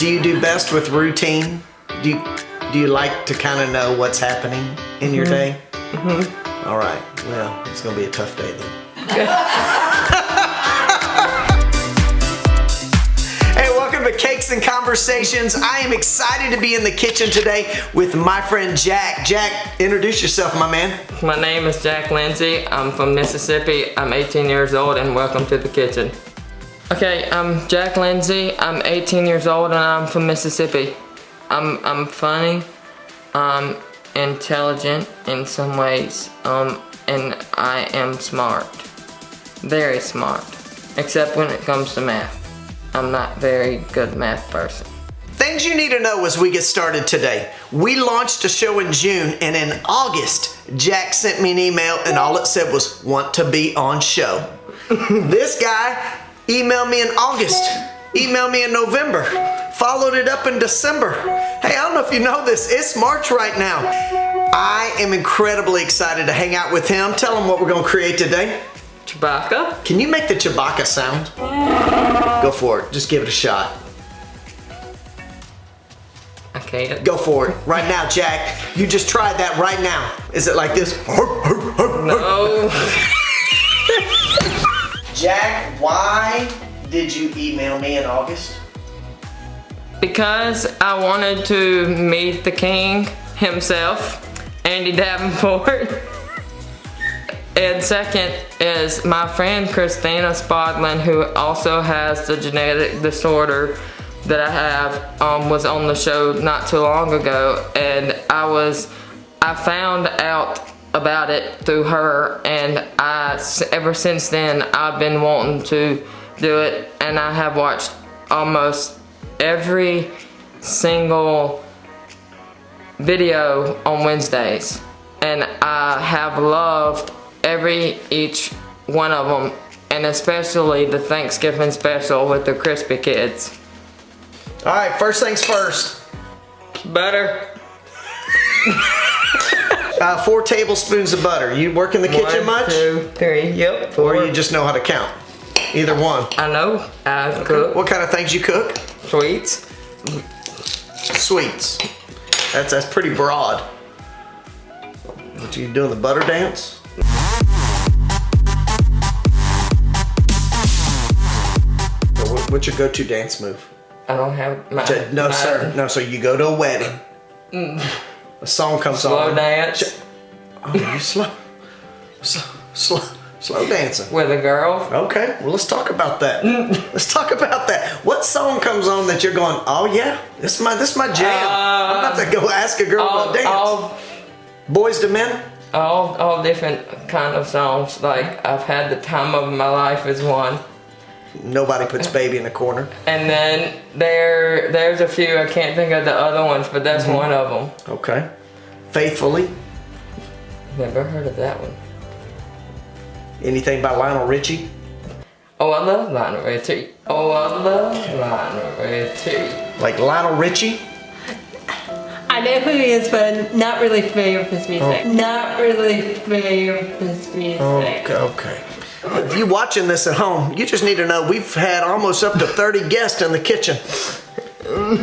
Do you do best with routine? Do you like to kind of know what's happening in your day? Mm-hmm. All right. Well, it's gonna be a tough day then. Hey, welcome to Cakes and Conversations. I am excited to be in the kitchen today with my friend Jack. Jack, introduce yourself, my man. My name is Jack Lindsay. I'm from Mississippi. I'm 18 years old and welcome to the kitchen. Okay, I'm Jack Lindsay. I'm 18 years old and I'm from Mississippi. I'm funny, intelligent in some ways, and I am smart. Very smart. Except when it comes to math. I'm not a very good math person. Things you need to know as we get started today. We launched a show in June, and in August, Jack sent me an email and all it said was, want to be on show. This guy emailed me in August, emailed me in November, followed it up in December. Hey, I don't know if you know this, it's March right now. I am incredibly excited to hang out with him. Tell him what we're gonna create today. Chewbacca? Can you make the Chewbacca sound? Go for it, just give it a shot. I can't. Go for it, right now, Jack. You just tried that right now. Is it like this? No. Jack, why did you email me in August? Because I wanted to meet the king himself, Andy Davenport. And second is my friend Christina Spodlin, who also has the genetic disorder that I have, was on the show not too long ago, and I found out about it through her, and ever since then I've been wanting to do it, and I have watched almost every single video on Wednesdays, and I have loved each one of them, and especially the Thanksgiving special with the Crispie kids. All right, first things first. Butter. 4 tablespoons of butter. You work in the kitchen much? 1, 2, 3, yep. 4. Or you just know how to count? Either one. I know. I cook. What kind of things you cook? Sweets. Sweets. That's pretty broad. What, you doing the butter dance? What's your go-to dance move? I don't have my... No, sir. No, so you go to a wedding. A song comes on. Slow dance. Oh, you slow dancing. With a girl. Okay, well let's talk about that. Let's talk about that. What song comes on that you're going, oh yeah, this is my jam. I'm about to go ask a girl about dance. Boys to Men? All different kind of songs. Like I've had the time of my life is one. Nobody Puts Baby in a Corner. And then there's a few, I can't think of the other ones, but that's one of them. Okay. Faithfully. Never heard of that one. Anything by Lionel Richie? Oh, I love Lionel Richie. Oh, I love Lionel Richie. Like Lionel Richie? I know who he is, but not really familiar with his music. Oh. Not really familiar with his music. Okay. If you watching this at home, you just need to know we've had almost up to 30 guests in the kitchen.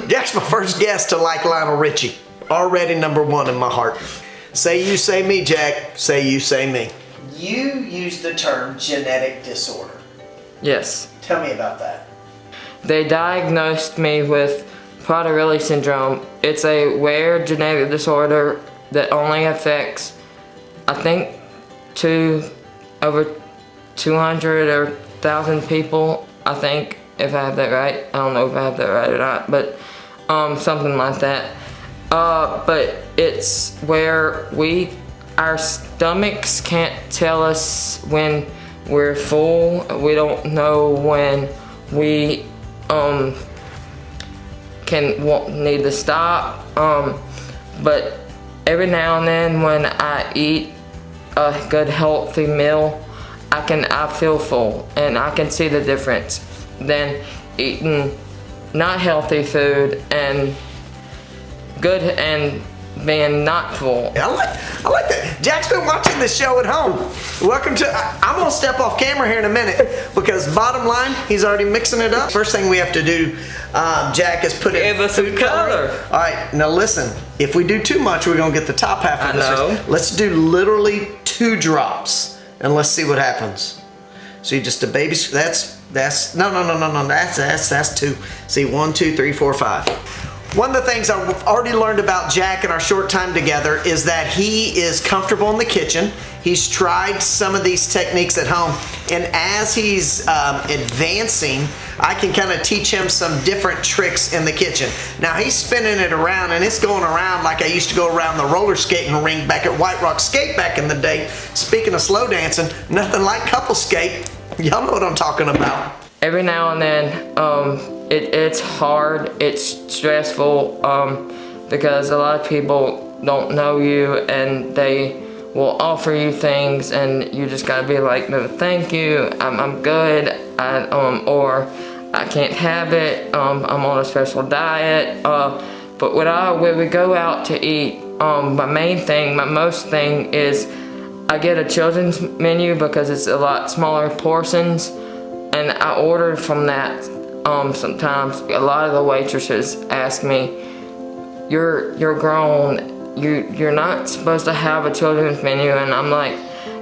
Jack's my first guest to like Lionel Richie. Already #1 in my heart. Say you, say me, Jack. Say you, say me. You use the term genetic disorder. Yes. Tell me about that. They diagnosed me with Prader-Willi syndrome. It's a rare genetic disorder that only affects, I think, over 200 or 1,000 people, I think, if I have that right. I don't know if I have that right or not, but something like that. But it's where our stomachs can't tell us when we're full. We don't know when we need to stop. But every now and then when I eat a good healthy meal, I feel full, and I can see the difference than eating not healthy food and good and being not full. I like that. Jack's been watching the show at home. Welcome to, I'm gonna step off camera here in a minute because bottom line, he's already mixing it up. First thing we have to do, Jack, is put in Give us some color. All right, now listen, if we do too much, we're gonna get the top half of this. I know. Let's do literally 2 drops and let's see what happens. So you just a baby, that's 2. See, 1, 2, 3, 4, 5. One of the things I've already learned about Jack in our short time together is that he is comfortable in the kitchen. He's tried some of these techniques at home, and as he's advancing, I can kind of teach him some different tricks in the kitchen. Now he's spinning it around and it's going around like I used to go around the roller skating ring back at White Rock Skate back in the day. Speaking of slow dancing, nothing like couple skate. Y'all know what I'm talking about. Every now and then, it's hard, it's stressful, because a lot of people don't know you and they will offer you things and you just gotta be like, no, thank you, I'm good, or I can't have it, I'm on a special diet. But when we go out to eat, my most thing is I get a children's menu because it's a lot smaller portions, and I order from that. Sometimes a lot of the waitresses ask me, you're grown, you're not supposed to have a children's menu, and I'm like,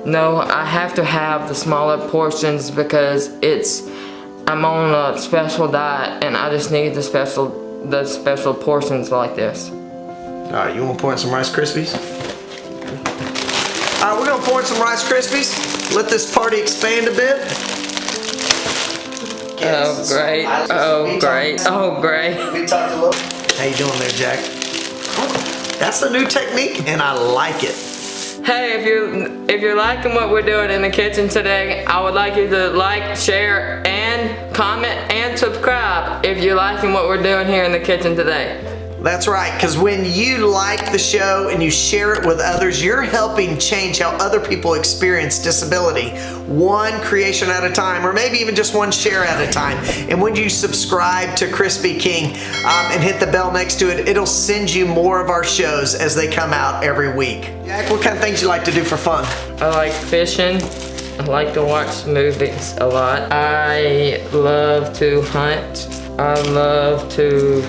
no, I have to have the smaller portions because I'm on a special diet and I just need the special portions like this. All right, you want to pour in some Rice Krispies? All right, we're gonna pour in some Rice Krispies. Let this party expand a bit. Oh great, oh great, oh great. We talked a little. How you doing there, Jack? That's a new technique and I like it. Hey, if you're liking what we're doing in the kitchen today, I would like you to like, share, and comment and subscribe if you're liking what we're doing here in the kitchen today. That's right, because when you like the show and you share it with others, you're helping change how other people experience disability, one creation at a time, or maybe even just one share at a time. And when you subscribe to Krispie King and hit the bell next to it, it'll send you more of our shows as they come out every week. Jack, what kind of things you like to do for fun? I like fishing. I like to watch movies a lot. I love to hunt. I love to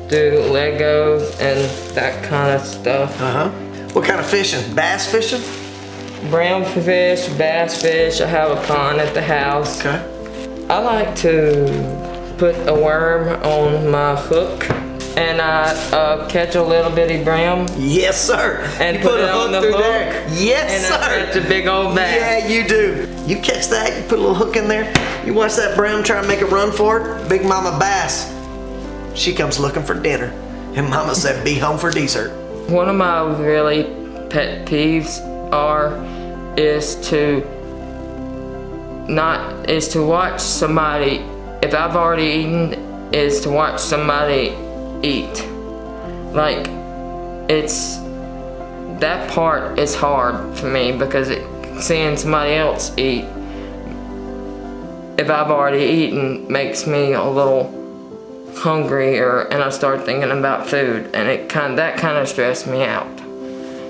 do Legos and that kind of stuff. What kind of fishing? Bass fishing? Brown fish, bass fish. I have a pond at the house. Okay. I like to put a worm on my hook and I catch a little bitty brown. Yes, sir. And you put it on the through hook. there. Yes, and sir. It's a big old bass. Yeah, you do. You catch that, you put a little hook in there, you watch that brown try and make a run for it, Big Mama Bass, she comes looking for dinner. And Mama said, be home for dessert. One of my really pet peeves is to watch somebody, if I've already eaten, is to watch somebody eat. Like, that part is hard for me because seeing somebody else eat, if I've already eaten, makes me a little hungry, and I start thinking about food, and that kind of stressed me out.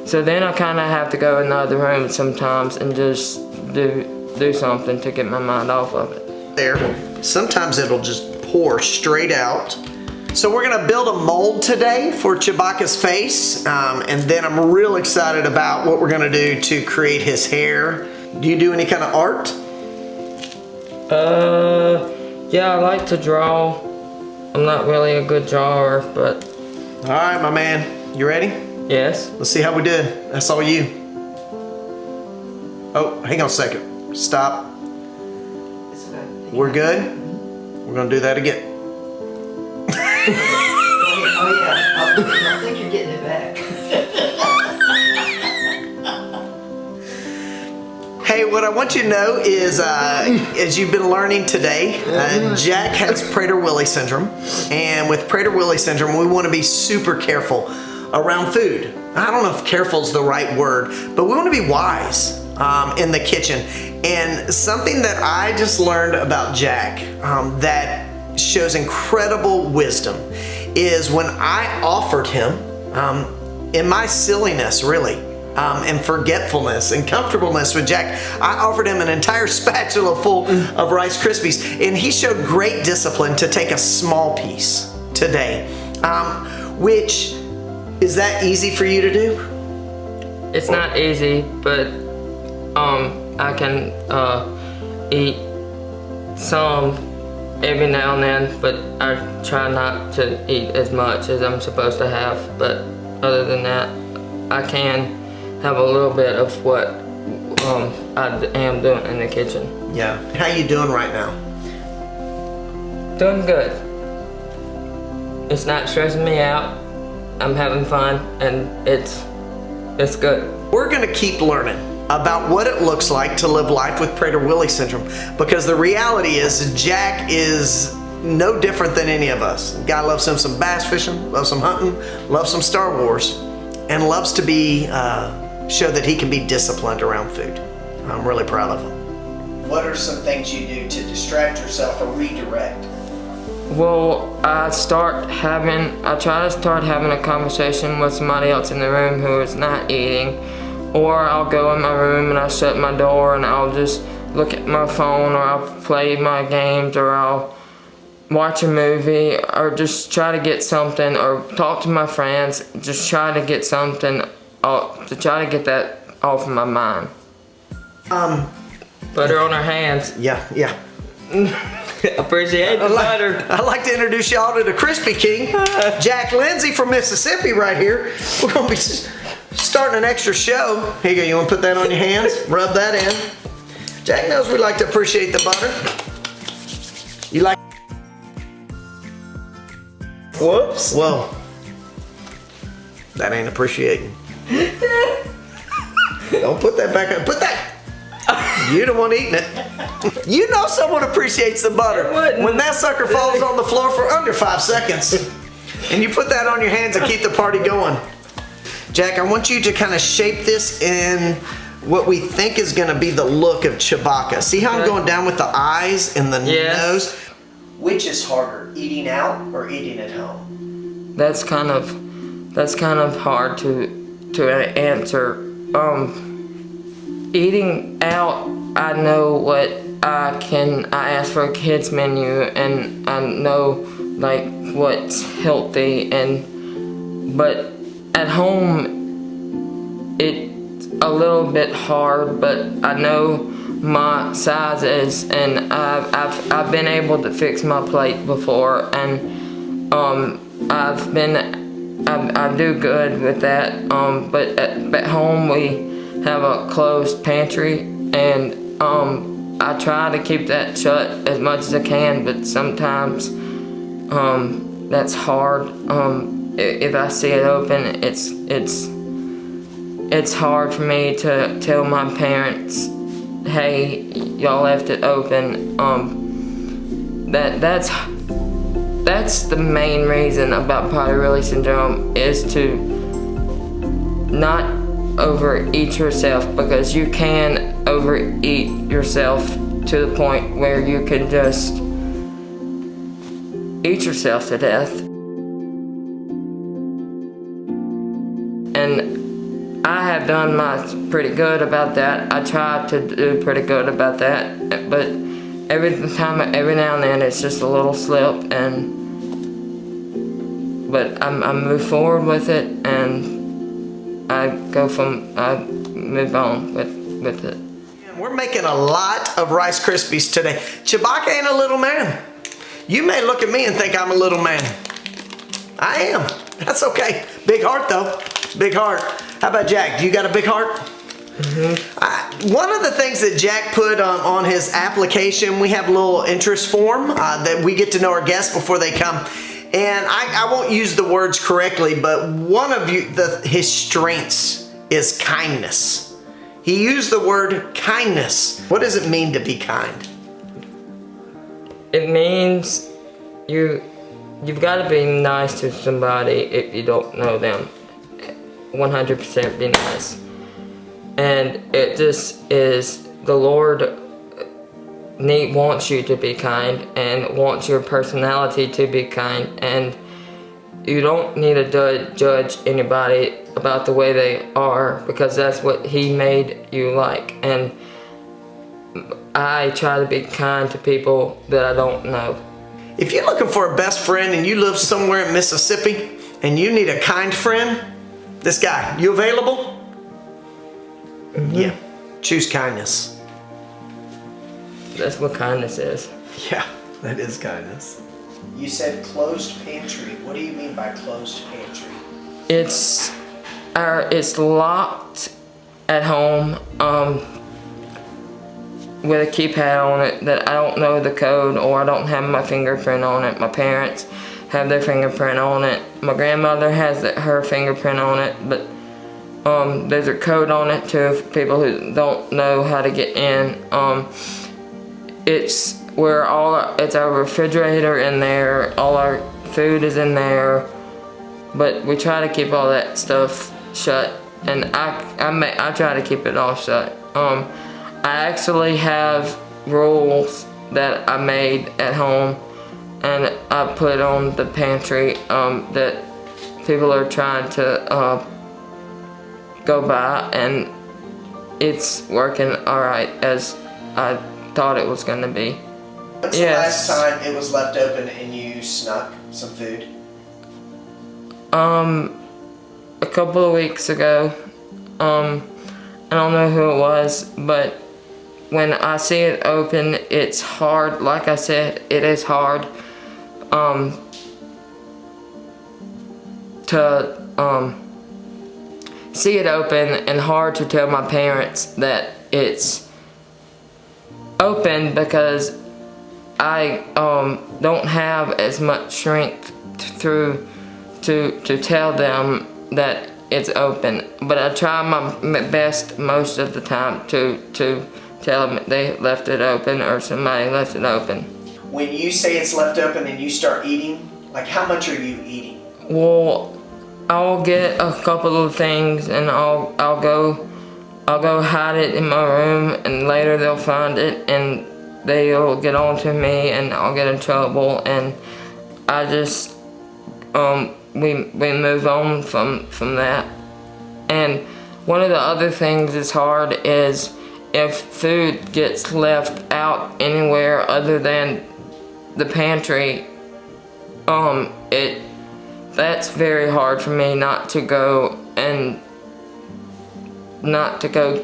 So then I kind of have to go in the other room sometimes and just do something to get my mind off of it. There, sometimes it'll just pour straight out. So we're gonna build a mold today for Chewbacca's face, and then I'm real excited about what we're gonna do to create his hair. Do you do any kind of art? Yeah, I like to draw. I'm not really a good drawer, but... All right, my man, you ready? Yes. Let's see how we did. That's all you. Oh, hang on a second. Stop. We're good? We're gonna do that again. Oh yeah, I think you're getting it back. Hey, what I want you to know is, as you've been learning today, Jack has Prader-Willi syndrome. And with Prader-Willi syndrome, we want to be super careful around food. I don't know if careful is the right word, but we want to be wise in the kitchen. And something that I just learned about Jack that shows incredible wisdom is when I offered him in my silliness, really, and forgetfulness and comfortableness with Jack, I offered him an entire spatula full of Rice Krispies, and he showed great discipline to take a small piece today. Which, is that easy for you to do? It's not easy, but I can eat some every now and then, but I try not to eat as much as I'm supposed to have. But other than that, I can have a little bit of what I am doing in the kitchen. Yeah. How you doing right now? Doing good. It's not stressing me out. I'm having fun, and it's good. We're gonna keep learning about what it looks like to live life with Prader-Willi syndrome, because the reality is Jack is no different than any of us. Guy loves him some bass fishing, loves some hunting, loves some Star Wars, and loves to be show that he can be disciplined around food. I'm really proud of him. What are some things you do to distract yourself or redirect? Well, I try to start having a conversation with somebody else in the room who is not eating, or I'll go in my room and I'll shut my door and I'll just look at my phone, or I'll play my games, or I'll watch a movie, or just try to get something, or talk to my friends, just try to get something, to try to get that off of my mind. Butter on our hands. Yeah. Appreciate the butter. I'd like to introduce y'all to the Krispie King. Jack Lindsay from Mississippi right here. We're gonna be starting an extra show. Here you go, you wanna put that on your hands? Rub that in. Jack knows we like to appreciate the butter. You like? Whoops. Whoa. That ain't appreciating. Don't put that back up. Put that. You're the one eating it. You know someone appreciates the butter when that sucker falls on the floor for under 5 seconds. And you put that on your hands and keep the party going. Jack, I want you to kind of shape this in what we think is going to be the look of Chewbacca. See how I'm going down with the eyes and the nose? Which is harder, eating out or eating at home? That's kind of hard to answer. Eating out, I know what I ask for a kid's menu, and I know like what's healthy, but at home it's a little bit hard, but I know my sizes, and I've been able to fix my plate before, and I do good with that. But at home we have a closed pantry, and I try to keep that shut as much as I can, but sometimes that's hard. If I see it open, it's hard for me to tell my parents, hey, y'all left it open. That's the main reason about Prader-Willi syndrome, is to not overeat yourself, because you can overeat yourself to the point where you can just eat yourself to death. And I have done pretty good about that. I try to do pretty good about that, but every now and then it's just a little slip, but I move forward with it, and I move on with it. We're making a lot of Rice Krispies today. Chewbacca ain't a little man. You may look at me and think I'm a little man. I am. That's okay. Big heart though. Big heart. How about Jack? Do you got a big heart? Mm-hmm. One of the things that Jack put on his application, we have a little interest form that we get to know our guests before they come. And I won't use the words correctly, but one of his strengths is kindness. He used the word kindness. What does it mean to be kind? It means you've got to be nice to somebody if you don't know them. 100% be nice. And it just is, the Lord wants you to be kind, and wants your personality to be kind, and you don't need to judge anybody about the way they are, because that's what he made you like. And I try to be kind to people that I don't know. If you're looking for a best friend and you live somewhere in Mississippi and you need a kind friend, this guy, you available? Yeah, choose kindness. That's what kindness is. Yeah, that is kindness. You said closed pantry. What do you mean by closed pantry? It's locked at home with a keypad on it that I don't know the code, or I don't have my fingerprint on it. My parents have their fingerprint on it. My grandmother has her fingerprint on it, but there's a code on it too for people who don't know how to get in. It's our refrigerator in there, all our food is in there, but we try to keep all that stuff shut, and I try to keep it all shut. I actually have rules that I made at home, and I put on the pantry that people are trying to go by, and it's working all right as I thought it was going to be. When's the last time it was left open and you snuck some food? A couple of weeks ago. I don't know who it was, but when I see it open, it's hard. Like I said, it is hard to see it open, and hard to tell my parents that it's open, because I don't have as much strength to tell them that it's open. But I try my best most of the time to tell them they left it open, or somebody left it open. When you say it's left open and you start eating, like how much are you eating? Well, I'll get a couple of things and I'll go hide it in my room, and later they'll find it and they'll get on to me and I'll get in trouble, and I just we move on from that. And one of the other things that's hard is if food gets left out anywhere other than the pantry, that's very hard for me not to go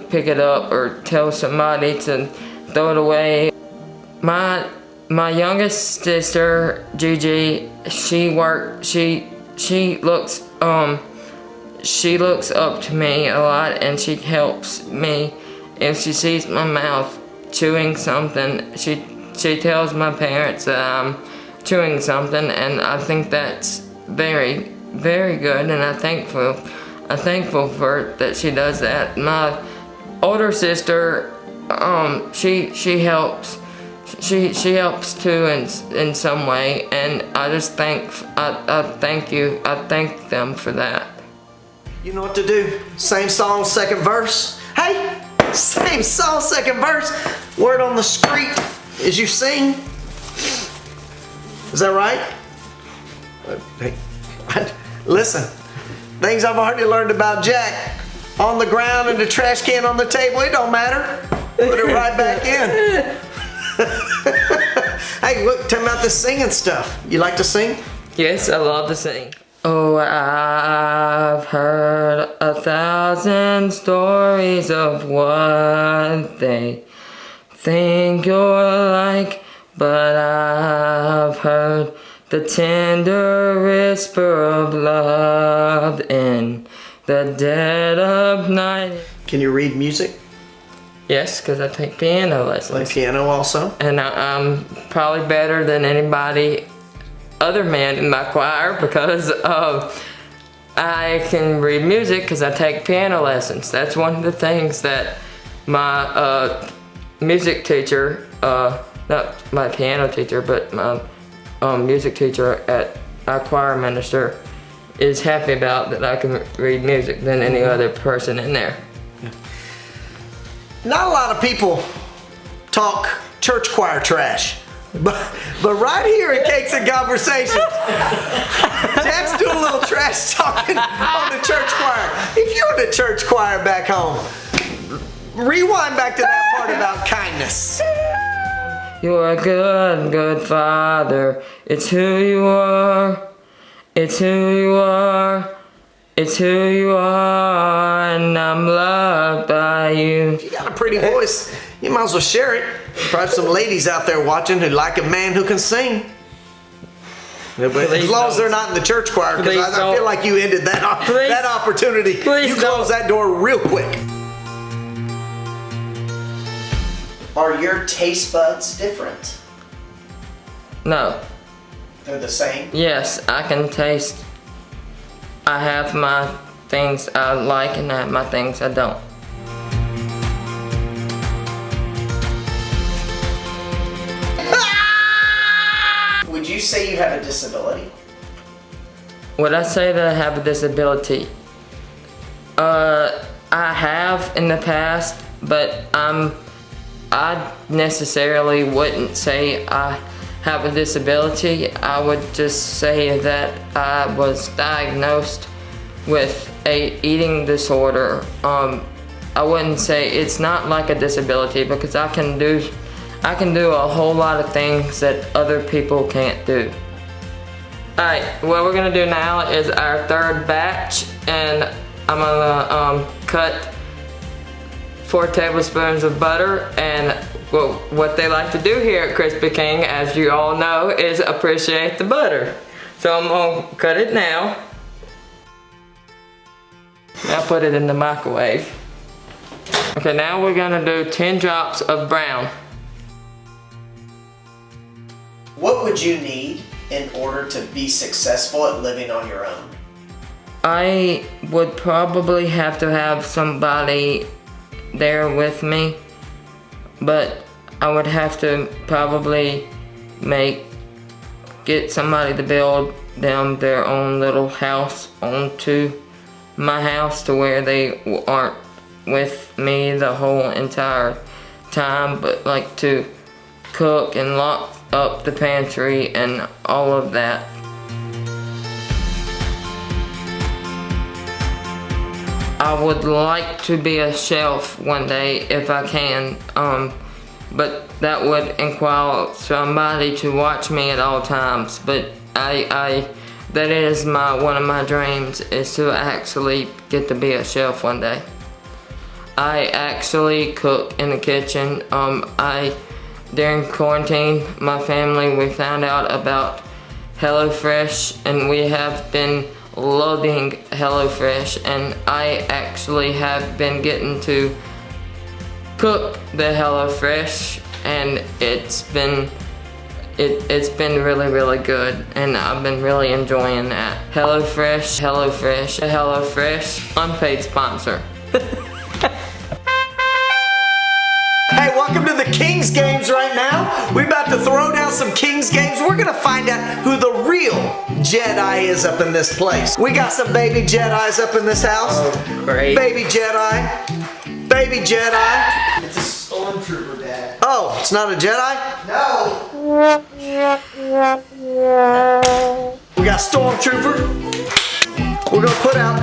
pick it up or tell somebody to throw it away. My youngest sister, Gigi, she looks up to me a lot, and she helps me. If she sees my mouth chewing something, she tells my parents that I'm chewing something, and I think that's very, very good, and I'm thankful for that she does that. My older sister, she helps too in some way, and I just thank them for that. You know what to do. Same song, second verse. Hey, same song, second verse. Word on the street is you sing. Is that right? Hey, listen, things I've already learned about Jack. On the ground and the trash can on the table, it don't matter. Put it right back in. Hey, look, tell me about this singing stuff. You like to sing? Yes, I love to sing. Oh, I've heard 1,000 stories of what they think you're like, but I've heard the tender whisper of love in the dead of night. Can you read music? Yes, because I take piano lessons. Play piano also? And I'm probably better than anybody other man in my choir, because I can read music because I take piano lessons. That's one of the things that my music teacher, not my piano teacher, but my music teacher at our choir minister is happy about, that I can read music than any other person in there. Not a lot of people talk church choir trash, but right here at Cakes and Conversations, Jack's trash talking on the church choir. If you're in the church choir back home, rewind back to that part about kindness. You're a good, good father. It's who you are. It's who you are. It's who you are, and I'm loved by you. If you got a pretty voice, you might as well share it. Probably some ladies out there watching who like a man who can sing. As long as they're not in the church choir, because I feel like you ended that opportunity. You closed that door real quick. Are your taste buds different? No. They're the same? Yes, I can taste. I have my things I like and I have my things I don't. Would you say you have a disability? Would I say that I have a disability? I have in the past, but I necessarily wouldn't say I have a disability. I would just say that I was diagnosed with a eating disorder. I wouldn't say it's not like a disability because I can do a whole lot of things that other people can't do. Alright, what we're gonna do now is our third batch, and I'm gonna cut 4 tablespoons of butter, and well, what they like to do here at Krispie King, as you all know, is appreciate the butter. So I'm gonna cut it now. Now put it in the microwave. Okay, now we're gonna do 10 drops of brown. What would you need in order to be successful at living on your own? I would probably have to have somebody there with me, but I would have to probably get somebody to build them their own little house onto my house to where they aren't with me the whole entire time, but like to cook and lock up the pantry and all of that. I would like to be a chef one day if I can, but that would require somebody to watch me at all times. But that is one of my dreams, is to actually get to be a chef one day. I actually cook in the kitchen. During quarantine, my family, we found out about HelloFresh, and we have been loving HelloFresh, and I actually have been getting to cook the HelloFresh, and it's been really, really good, and I've been really enjoying that. HelloFresh, HelloFresh, HelloFresh, unpaid sponsor. Hey, welcome to the Kings games right now. We're about to throw down some Kings games. We're gonna find out who the real Jedi is up in this place. We got some baby Jedis up in this house. Oh, great. Baby Jedi. Baby Jedi. It's a stormtrooper, Dad. Oh, it's not a Jedi? No! We got Stormtrooper. We're gonna put out.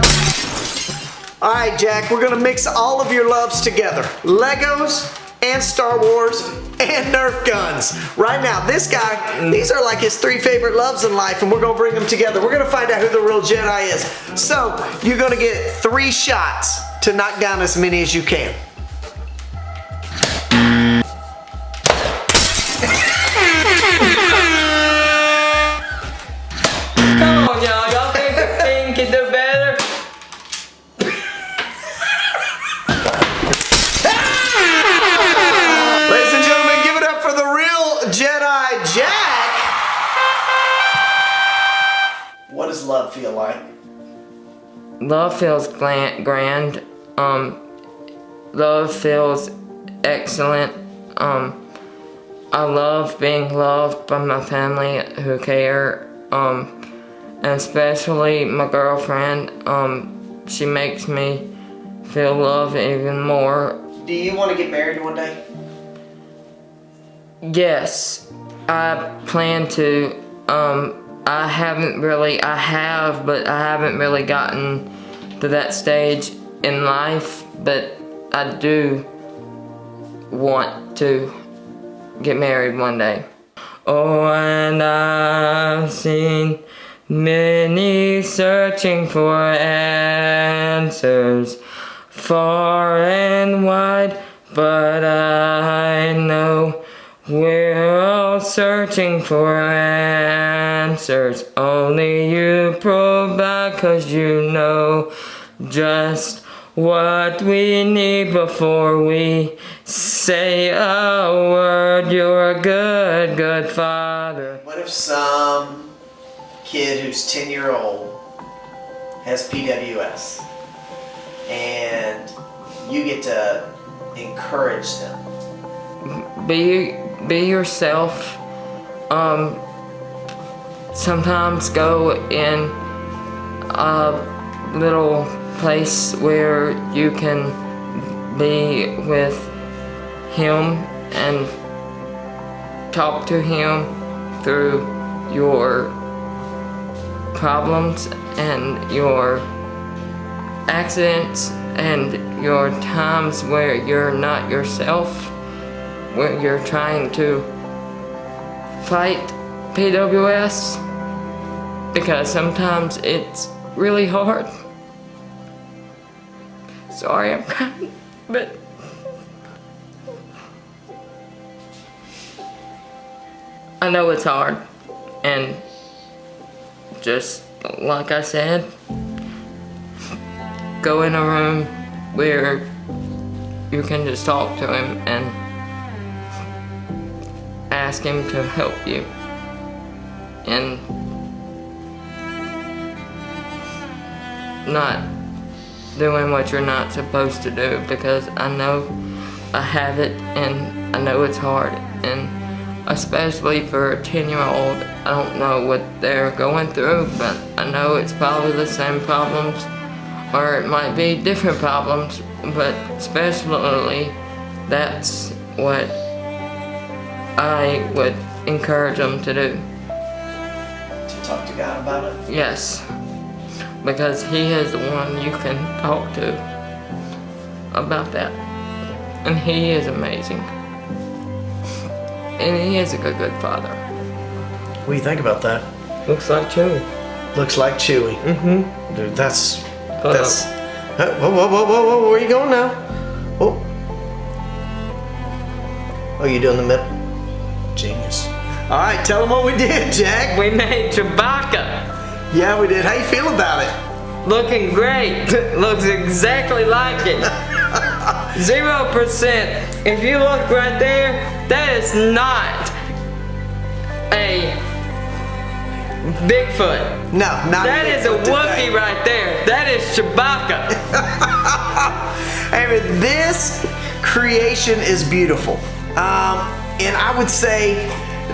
All right, Jack, we're gonna mix all of your loves together. Legos and Star Wars and Nerf guns. Right now, this guy, these are like his 3 favorite loves in life, and we're gonna bring them together. We're gonna find out who the real Jedi is. So, you're gonna get 3 shots to knock down as many as you can. Come on, y'all. Y'all think the King can do better? Ladies and gentlemen, give it up for the real Jedi, Jack. What does love feel like? Love feels grand. Love feels excellent. I love being loved by my family who care. And especially my girlfriend. She makes me feel love even more. Do you want to get married one day? Yes, I plan to. I have, but I haven't really gotten to that stage in life, but I do want to get married one day. Oh, and I've seen many searching for answers far and wide, but I know we're all searching for answers. Only you provide, 'cause you know just what we need before we say a word. You're a good, good father. What if some kid who's 10-year-old has PWS and you get to encourage them? Be yourself. Sometimes go in a little place where you can be with him and talk to him through your problems and your accidents and your times where you're not yourself, where you're trying to fight PWS, because sometimes it's really hard. Sorry, I'm crying, but I know it's hard, and just like I said, go in a room where you can just talk to him and ask him to help you and not doing what you're not supposed to do, because I know I have it and I know it's hard, and especially for a 10-year-old, I don't know what they're going through, but I know it's probably the same problems, or it might be different problems, but especially that's what I would encourage them to do. To talk to God about it? Yes, because he is the one you can talk to about that, and he is amazing, and he is a good, good father. What do you think about that? Looks like Chewy. Looks like Chewy. Mm-hmm. Dude, that's... Whoa, whoa, where you going now? Oh. Oh, you doing the middle? Genius. All right, tell them what we did, Jack. We made Chewbacca. Yeah, we did. How you feel about it? Looking great. Looks exactly like it. 0%. If you look right there, that is not a Bigfoot. No, not That is a Wookiee right there. That is Chewbacca. I mean, this creation is beautiful. And I would say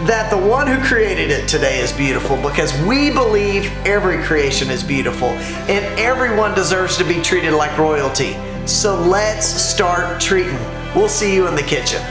that the one who created it today is beautiful, because we believe every creation is beautiful and everyone deserves to be treated like royalty. So let's start treating. We'll see you in the kitchen.